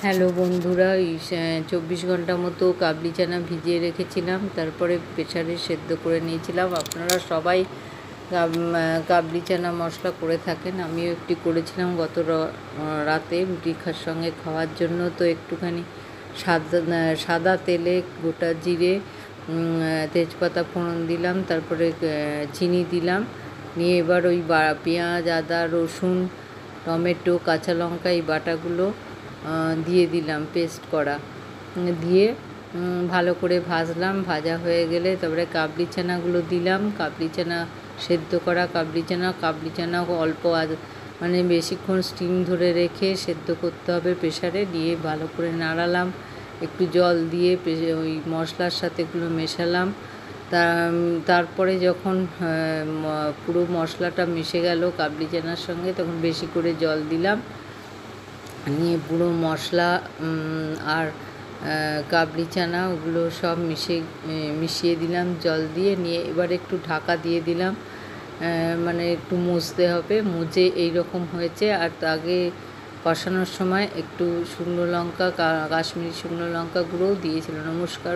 Hello বন্ধুরা, 24 ঘন্টা মতো কাবলি চানা ভিজিয়ে রেখেছিলাম, তারপরে প্রেসারে সেদ্ধ করে নিয়েছিলাম। আপনারা সবাই কাবলি চানা মশলা করে থাকেন, আমিও একটু করেছিলাম গত রাতে রুটি সঙ্গে খাওয়ার জন্য। তো একটুখানি সাদা তেলে গোটা জিরে, তেজপাতা ফোড়ন দিলাম, তারপরে চিনি দিলাম, নিয়ে এবার ওই পেঁয়াজ, আদা, রসুন, টমেটো, কাঁচা লঙ্কা এই বাটাগুলো দিয়ে দিলাম, পেস্ট করা, দিয়ে ভালো করে ভাজলাম। ভাজা হয়ে গেলে তারপরে কাবলি চানাগুলো দিলাম, কাবলি চানা সেদ্ধ করা কাবলি চানা অল্প মানে বেশিক্ষণ স্টিম ধরে রেখে সেদ্ধ করতে হবে প্রেসারে। দিয়ে ভালো করে নাড়ালাম, একটু জল দিয়ে ওই মশলার সাথে এগুলো মেশালাম। তারপরে যখন পুরো মশলাটা মিশে গেল কাবলি চানার সঙ্গে, তখন বেশি করে জল দিলাম, নিয়ে পুরো মশলা আর কাবলি চানা ওগুলো সব মিশিয়ে দিলাম জল দিয়ে। নিয়ে এবার একটু ঢাকা দিয়ে দিলাম, মানে একটু মুছতে হবে, মুছে এইরকম হয়েছে। আর আগে কষানোর সময় একটু শুকনো লঙ্কা, কাশ্মীরি শুকনো লঙ্কা গুঁড়োও দিয়েছিল। নমস্কার।